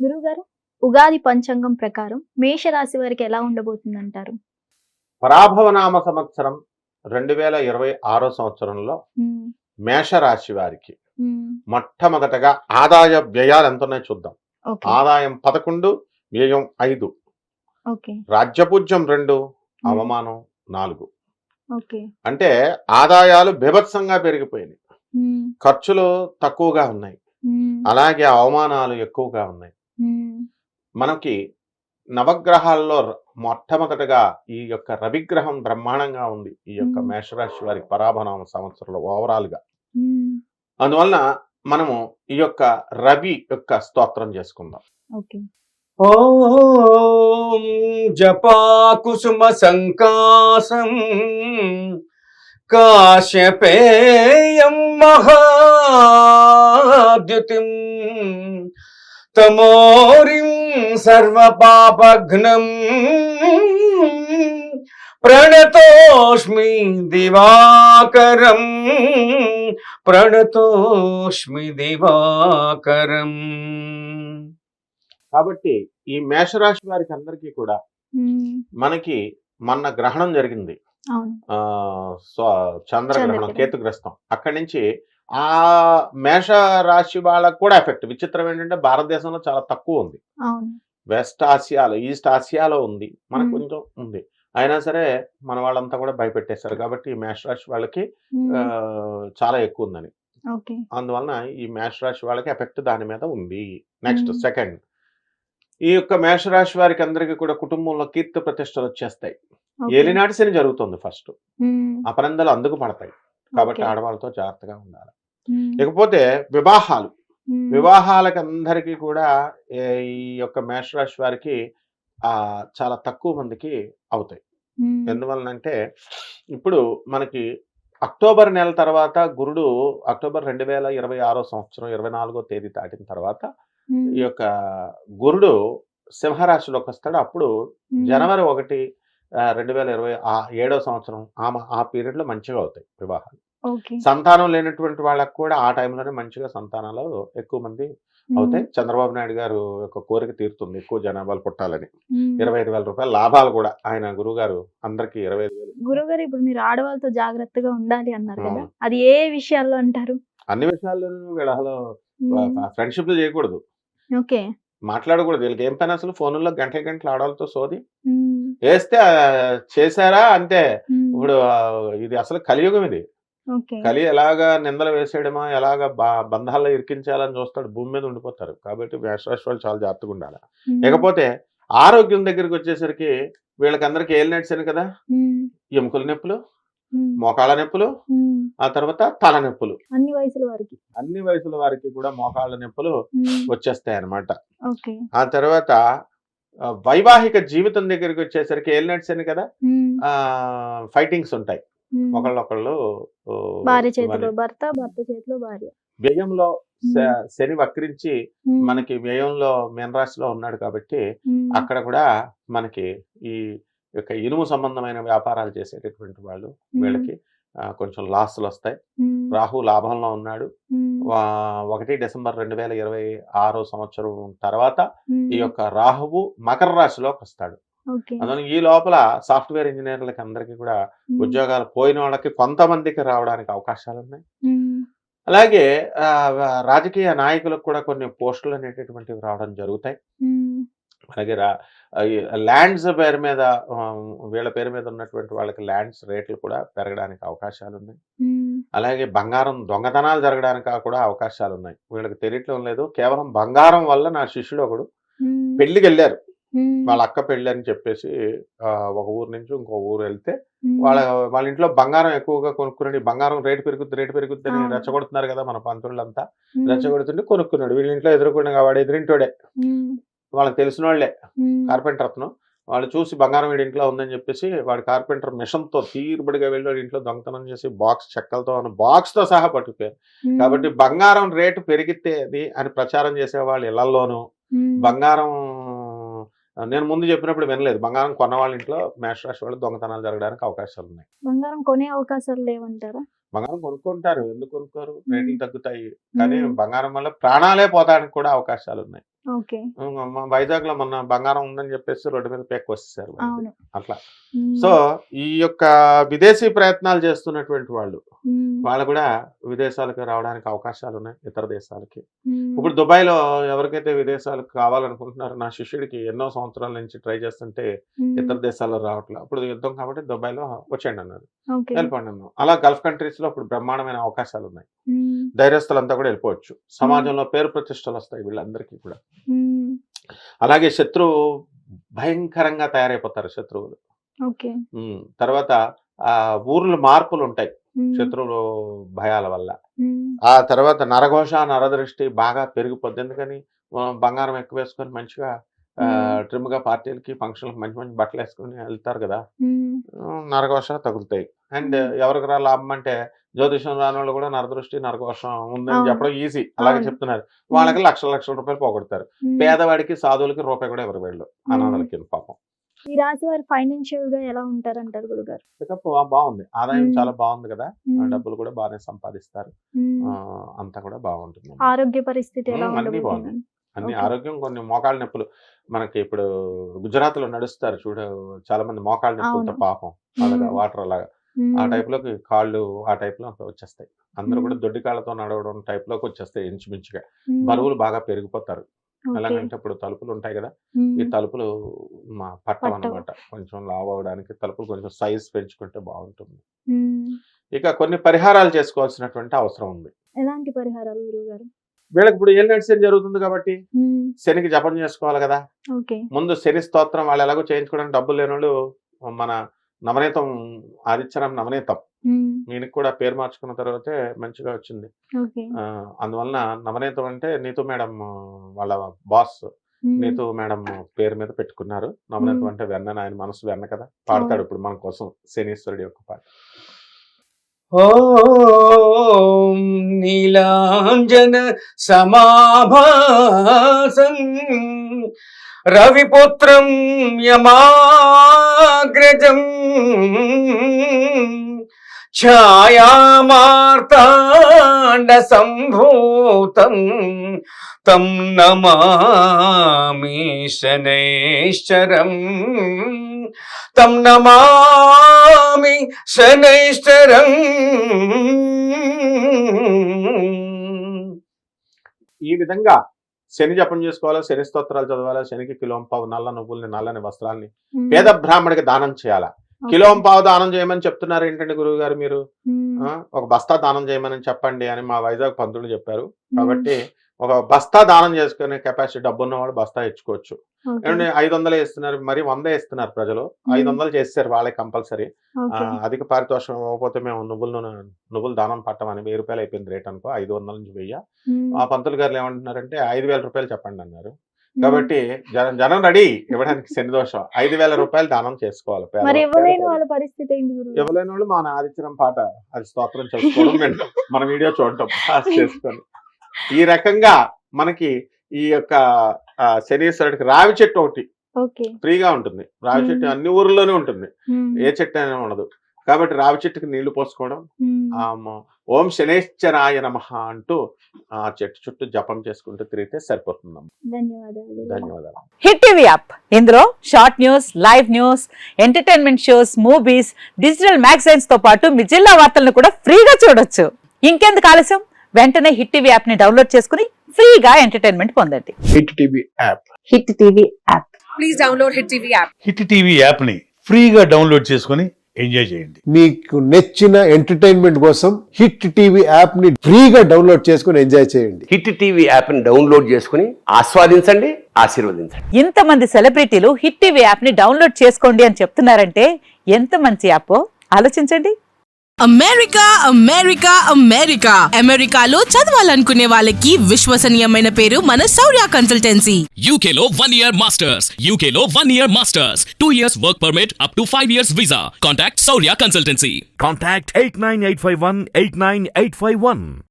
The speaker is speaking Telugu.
గురువుగారు, ఉగాది పంచాంగం ప్రకారం మేషరాశి వారికి ఎలా ఉండబోతుందంటారు? పరాభవనామ సంవత్సరం 2026 సంవత్సరంలో హ్మ్. మేషరాశి వారికి హ్మ్. మొట్టమొదటగా ఆదాయ వ్యయాలు ఎంతున్నాయో చూద్దాం. ఓకే. ఆదాయం 11, వ్యయం 5, ఓకే. రాజ్యపూజ్యం 2, హ్మ్. అవమానం 4. ఓకే. అంటే ఆదాయాలు బీభత్సంగా పెరిగిపోయినాయి. హ్మ్. ఖర్చులు తక్కువగా ఉన్నాయి. హ్మ్. అలాగే అవమానాలు ఎక్కువగా ఉన్నాయి. హ్మ్. మనకి నవగ్రహాల్లో మొట్టమొదటగా ఈ యొక్క రవిగ్రహం బ్రహ్మాండంగా ఉంది. ఈ యొక్క హ్మ్. మేషరాశి వారికి పరాభవనామ సంవత్సరంలో ఓవరాల్‌గా. హ్మ్. అందువలన మనము ఈ యొక్క రవి యొక్క స్తోత్రం చేసుకుందాం. ఓకే. ఓం జపాకుసుమ సంకాసం కాశ్యపేయం మహాద్యుతిం తమోరిం సర్వపాపఘ్నం ప్రణతోస్మి దివాకరం ప్రణతోస్మి దివాకరం. కాబట్టి ఈ మేషరాశి వారికి అందరికీ కూడా హ్మ్. మనకి మొన్న గ్రహణం జరిగింది. అవును. చంద్రగ్రహణం, చంద్రగ్రహణం. కేతుగ్రస్తం. అక్కడి నుంచి ఆ మేష రాశి వాళ్ళకు కూడా ఎఫెక్ట్. విచిత్రం ఏంటంటే భారతదేశంలో చాలా తక్కువ ఉంది. అవును. వెస్ట్ ఆసియాలో, ఈస్ట్ ఆసియాలో ఉంది. మనకు హ్మ్. కొంచెం ఉంది. అయినా సరే మన వాళ్ళంతా కూడా భయపెట్టేశారు. కాబట్టి ఈ మేషరాశి వాళ్ళకి హ్మ్. చాలా ఎక్కువ ఉందని. ఓకే. అందువలన ఈ మేషరాశి వాళ్ళకి ఎఫెక్ట్ దాని మీద ఉంది. నెక్స్ట్ హ్మ్. సెకండ్, ఈ యొక్క మేషరాశి వారికి అందరికీ కూడా కుటుంబంలో కీర్తి ప్రతిష్టలు వచ్చేస్తాయి. ఓకే. ఏలినాటి శని జరుగుతుంది ఫస్ట్. హ్మ్. అపనిందలు అందుకు పడతాయి. కాబట్టి ఓకే. ఆడవాళ్ళతో జాగ్రత్తగా ఉండాలి. హ్మ్. ఇకపోతే వివాహాలు. హ్మ్. వివాహాలకు అందరికీ కూడా ఈ యొక్క మేషరాశి వారికి చాలా తక్కువ మందికి అవుతాయి. హ్మ్. ఎందువలనంటే ఇప్పుడు మనకి అక్టోబర్ నెల తర్వాత గురుడు అక్టోబర్ 2026 సంవత్సరం 24వ తేదీ దాటిన తర్వాత హ్మ్. ఈ యొక్క గురుడు సింహరాశిలోకి వస్తాడు. అప్పుడు హ్మ్. జనవరి 1, 2027 సంవత్సరం ఆ పీరియడ్‌లో మంచిగా అవుతాయి వివాహాలు. ఓకే. సంతానం లేనటువంటి వాళ్ళకి కూడా ఆ టైంలోనే మంచిగా సంతానాలు ఎక్కువ మంది హ్మ్. అవుతాయి. చంద్రబాబు నాయుడు గారు యొక్క కోరిక తీరుతుంది ఎక్కువ జనాభాలు పుట్టాలని. హ్మ్. రూ. 25,000 లాభాలు కూడా ఆయన గురువుగారు అందరికీ 25,000 గురువుగారు, ఇప్పుడు మీరు ఆడవాళ్ళతో జాగ్రత్తగా ఉండాలి అన్నారు కదా! అవును. అది ఏ విషయాల్లో అంటారు? అన్ని విషయాల్లోనూ వీళ్ళు అసలు హ్మ్. ఫ్రెండ్‌షిప్‌లు చేయకూడదు. ఓకే. మాట్లాడకూడదు. వీళ్ళకి ఏం పని అసలు ఫోనుల్లో గంటలు గంటలు ఆడవాళ్ళతో సోది. హ్మ్. ఏస్తే చేశారా అంతే. హ్మ్. ఇప్పుడు ఇది అసలు కలియుగం ఇది. ఓకే. కలి ఎలాగా నిందలు వేసేయడమా, ఎలాగా బంధాల్లో ఇరికించాలని చూస్తాడు. భూమి మీద ఉండిపోతారు. కాబట్టి మేషరాశి వాళ్ళు చాలా జాగ్రత్తగా ఉండాలి. హ్మ్. ఇకపోతే ఆరోగ్యం దగ్గరికొచ్చేసరికి వీళ్ళకందరికి ఏలినాటి శని కదా! హ్మ్. ఎముకల నొప్పులు, హ్మ్. మోకాళ్ళ నొప్పులు, హ్మ్. ఆ తర్వాత తల నొప్పులు. అన్ని వయసుల వారికి. అన్ని వయసుల వారికి కూడా మోకాళ్ళ నొప్పులు హ్మ్. వచ్చేస్తాయన్నమాట. ఓకే. ఆ తర్వాత వైవాహిక జీవితం దగ్గరికొచ్చేసరికి ఏలినాటి శని కదా! హ్మ్. ఫైటింగ్స్ ఉంటాయి. హ్మ్. ఒకళ్ళనొకళ్ళు భార్య చేతిలో ఇవన్నీ. భర్త, భర్త చేతిలో భార్య. వ్యయంలో హ్మ్. శని వక్రించి హ్మ్. మనకి వ్యయంలో మీనరాశిలో ఉన్నాడు కాబట్టి హ్మ్. అక్కడ కూడా మనకి ఈ యొక్క ఇనుము సంబంధమైన వ్యాపారాలు చేసేటటువంటి వాళ్ళు హ్మ్. వీళ్ళకి కొంచెం లాస్‌లు వస్తాయి. హ్మ్. రాహు లాభంలో ఉన్నాడు. హ్మ్. 1 డిసెంబర్ 2026 సంవత్సరం తర్వాత ఈ హ్మ్. యొక్క రాహువు మకర రాశిలోకి వస్తాడు. ఓకే. అందువల్ల ఈ లోపల సాఫ్ట్‌వేర్ ఇంజినీర్లకి అందరికీ కూడా హ్మ్. ఉద్యోగాలు పోయిన వాళ్ళకి కొంతమందికి రావడానికి అవకాశాలున్నాయి. హ్మ్. అలాగే రాజకీయ నాయకులకు కూడా కొన్ని పోస్టులు అనేటటువంటివి రావడం జరుగుతాయి. హ్మ్. అలాగే ఈ ల్యాండ్స్ పేరు మీద వీళ్ళ పేరు మీద ఉన్నటువంటి వాళ్ళకి ల్యాండ్స్ రేట్లు కూడా పెరగడానికి అవకాశాలున్నాయి. హ్మ్. అలాగే బంగారం దొంగతనాలు జరగడానికి కూడా అవకాశాలున్నాయి. వీళ్ళకి తెలియట్లేదు లేదు. కేవలం బంగారం వల్ల నా శిష్యుడు ఒకడు హ్మ్. పెళ్ళికెళ్లారు. హ్మ్. వాళ్ళ అక్క పెళ్ళి అని చెప్పేసి ఒక ఊరు నుంచి ఇంకో ఊరు వెళ్తే వాళ్ళ హ్మ్. వాళ్ళ ఇంట్లో బంగారం ఎక్కువగా కొనుక్కున్నాడు. ఈ బంగారం రేటు పెరుగుద్దని అవును. రెచ్చగొడుతున్నారు కదా మన పంతులంతా. హ్మ్. రెచ్చగొడుతుంటే కొనుక్కున్నాడు. వీళ్ళ ఇంట్లో ఎదురుగుండా వాడు ఎదురింటోడే. హ్మ్. వాళ్ళకి తెలిసినోళ్ళే. హ్మ్. కార్పెంటర్ అతను. వాళ్ళు చూసి బంగారం వీడి ఇంట్లో ఉందని చెప్పేసి వాడు కార్పెంటర్ మిషన్‌తో తీరుబడిగా వెళ్ళి వాడి ఇంట్లో దొంగతనం చేసి చెక్కలతో ఉన్న బాక్స్‌తో సహా పట్టుకుపోయారు. హ్మ్. కాబట్టి బంగారం రేటు పెరిగితేది అని ప్రచారం చేసేవాళ్ళు ఇళ్లల్లోనూ హ్మ్. బంగారం నేను ముందు చెప్పినప్పుడు వినలేదు. బంగారం కొన్న వాళ్ళ ఇంట్లో మేషరాశి వాళ్ళు దొంగతనాలు జరగడానికి అవకాశాలున్నాయి. బంగారం కొనే అవకాశాలు లేవంటారా? బంగారం కొనుక్కుంటారు. ఎందుకు కొనుక్కోరు? హ్మ్. రేట్లు తగ్గుతాయి. కానీ హ్మ్. బంగారం వల్ల ప్రాణాలే పోతానికి కూడా అవకాశాలున్నాయి. ఓకే. వైజాగ్ లో మొన్న బంగారం ఉందని చెప్పేసి రోడ్డు మీద పేక్ వచ్చేసారు అవును. అట్లా. ఉమ్, సో ఈ యొక్క విదేశీ ప్రయత్నాలు చేస్తున్నటువంటి వాళ్ళు వాళ్ళు కూడా విదేశాలకు రావడానికి అవకాశాలు ఉన్నాయి, ఇతర దేశాలకి. ఇప్పుడు దుబాయ్లో ఎవరికైతే విదేశాలకు కావాలనుకుంటున్నారో, నా శిష్యుడికి ఎన్నో సంవత్సరాల నుంచి ట్రై చేస్తుంటే ఇతర దేశాల్లో రావట్లేదు. అప్పుడు యుద్ధం కాబట్టి దుబాయ్లో వచ్చేయండి అన్నారు, వెళ్ళిపోండి అన్నాం. అలా గల్ఫ్ కంట్రీస్ లో ఇప్పుడు బ్రహ్మాండమైన అవకాశాలు ఉన్నాయి. ధైర్యస్తులంతా కూడా వెళ్ళిపోవచ్చు. సమాజంలో పేరు ప్రతిష్టలు వస్తాయి వీళ్ళందరికీ కూడా. అలాగే శత్రువు భయంకరంగా తయారైపోతారు శత్రువులు. తర్వాత ఊర్లు మార్పులు ఉంటాయి శత్రువులు భయాల వల్ల. ఆ తర్వాత నరఘోష నరదృష్టి బాగా పెరిగిపోద్ది. ఎందుకని బంగారం ఎక్కువ వేసుకొని మంచిగా ట్రిమ్ గా పార్టీలకి ఫంక్షన్లకు మంచి మంచి బట్టలు వేసుకుని వెళ్తారు కదా, నరఘోష తగులుతాయి. అండ్ ఎవరికి రా లాభం అంటే జ్యోతిషం రాని వాళ్ళు కూడా నరదృష్టి నరఘోషం ఉందని చెప్పడం ఈజీ, అలాగే చెప్తున్నారు. వాళ్ళకి లక్షల లక్షల రూపాయలు పోగొడతారు. పేదవాడికి సాధువులకి రూపాయి కూడా ఎవరు వెళ్ళు, అనాథలకి పాపం. ఈ రాశి వారు ఫైనాన్షియల్ గా ఎలా ఉంటారంటారు గురుగారు? పికప్ బాగుంది, ఆదాయం చాలా బాగుంది కదా, డబ్బులు కూడా బాగానే సంపాదిస్తారు, అంతా కూడా బాగుంటుంది. ఆరోగ్య పరిస్థితి ఎలా అన్ని బాగుంది, అన్ని ఆరోగ్యం. కొన్ని మోకాళ్ళ నొప్పులు మనకి ఇప్పుడు గుజరాత్ లో నడుస్తారు చూడ, చాలా మంది మోకాళ్ళ నొప్పులతో పాపం అలాగా వాటర్ అలాగా ఆ టైప్ లోకి కాళ్ళు ఆ టైప్ లో వచ్చేస్తాయి. అందరూ కూడా దొడ్డి కాళ్ళతో నడవడం టైప్ లోకి వచ్చేస్తాయి ఇంచుమించుగా. బరువులు బాగా పెరిగిపోతారు. ఎలాగంటే ఇప్పుడు తలుపులు ఉంటాయి కదా, ఈ తలుపులు మా పట్టం అన్నమాట. కొంచెం లావు అవడానికి తలుపులు కొంచెం సైజ్ పెంచుకుంటే బాగుంటుంది. ఇక కొన్ని పరిహారాలు చేసుకోవాల్సినటువంటి అవసరం ఉంది. ఎలాంటి పరిహారాలు గురుగారు? వీళ్ళకి ఇప్పుడు ఏం నడిచేది జరుగుతుంది కాబట్టి శనికి జపం చేసుకోవాలి కదా. ముందు శని స్తోత్రం వాళ్ళు ఎలాగో చేయించుకోవడానికి డబ్బులు లేని వాళ్ళు మన నవనీతం ఆదిత్యనామ నవనీతం ఈయనకి కూడా పేరు మార్చుకున్న తర్వాతే మంచిగా వచ్చింది. అందువలన నవనీతం అంటే నీతు మేడం వాళ్ళ బాస్ నీతు మేడం పేరు మీద పెట్టుకున్నారు. నవనీతం అంటే వెన్న, ఆయన మనసు వెన్న కదా. పాడతాడు ఇప్పుడు మన కోసం శనీశ్వరుడి యొక్క పాట. ఓం నీలాంజన సమాభాసం రవిపుత్రం యమాగ్రజం ఛాయామార్తాండ సంభూతం తం నమామి శనైశ్చరం తం నమామి శనైశ్చరం. ఈ విధంగా శని జపం చేసుకోవాలా, శని స్తోత్రాలు చదవాలా, శనికి కిలోంపావు నల్ల నువ్వుల్ని నల్లని వస్త్రాల్ని పేద బ్రాహ్మడికి దానం చేయాలా. కిలోంపావు దానం చేయమని చెప్తున్నారు ఏంటండి గురువు గారు మీరు? ఒక బస్తా దానం చేయమని చెప్పండి అని మా వైజాగ్ పంతులు చెప్పారు. కాబట్టి ఒక బస్తా దానం చేసుకునే కెపాసిటీ డబ్బు ఉన్నవాడు బస్తా ఇచ్చుకోవచ్చు. ఏమంటే 500 ఇస్తున్నారు, మరి 100 ఇస్తున్నారు ప్రజలు. 500 చేస్తారు వాళ్ళే కంపల్సరీ. అధిక పారితోషికం ఇవ్వకపోతే మేము నువ్వులు దానం పట్టమని 1000 రూపాయలు అయిపోయింది రేట్ అనుకో, 500 నుంచి 1000. ఆ పంతులు గారు ఏమంటున్నారంటే 5000 రూపాయలు చెప్పండి అన్నారు. కాబట్టి జనం రెడీ ఇవ్వడానికి. శని దోషం 5000 రూపాయలు దానం చేసుకోవాలి. ఇవ్వలేని వాళ్ళు మన ఆదిత్యం పాట అది స్తోత్రం చేసుకోవడం, మన వీడియో చూడటం చేసుకొని. ఈ రకంగా మనకి ఈ యొక్క శనీశ్వరుడికి రావి చెట్టు ఒకటి ఫ్రీగా ఉంటుంది. రావి చెట్టు అన్ని ఊర్లోనే ఉంటుంది, ఏ చెట్టు అయినా ఉండదు. కాబట్టి రావి చెట్టుకి నీళ్లు పోసుకోవడం, ఓం శనేశ్వరాయ నమః అంటూ ఆ చెట్టు చుట్టూ జపం చేసుకుంటూ తిరిగితే సరిపోతుందమ్మా. ధన్యవాదాలు. హిట్ టీవీ యాప్, ఇందులో short news, live news, entertainment shows, movies, digital magazines తో పాటు మీ జిల్లా వార్తలను కూడా ఫ్రీగా చూడొచ్చు. ఇంకెందుకు ఆలస్యం, వెంటనే హిట్ టీవీ యాప్ ని డౌన్లోడ్ చేసుకుని ఫ్రీగా ఎంటర్టైన్మెంట్ పొందండి. Hit TV app. Hit TV app. Please download hit TV app. Hit TV app ని ఫ్రీగా డౌన్లోడ్ చేసుకుని ఎంజాయ్ చేయండి. మీకు నచ్చిన ఎంటర్టైన్మెంట్ కోసం హిట్ టీవీ యాప్ ని ఫ్రీగా డౌన్లోడ్ చేసుకుని ఎంజాయ్ చేయండి. హిట్ టీవీ యాప్ ని డౌన్లోడ్ చేసుకుని ఆస్వాదించండి, ఆశీర్వదించండి. ఇంతమంది సెలబ్రిటీలు హిట్ టీవీ యాప్ ని డౌన్లోడ్ చేసుకోండి అని చెప్తున్నారంటే ఎంత మంచి యాప్ ఆలోచించండి. అమెరికా అమెరికా అమెరికా అమెరికాలో చదవాలనుకునే వాళ్ళకి విశ్వసనీయమైన పేరు మన శౌర్య కన్సల్టెన్సీ. UK లో 1 year masters. UK లో 1 year masters. 2 years work permit up to 5 years visa. Contact Saurya Consultancy. Contact 89851 89851.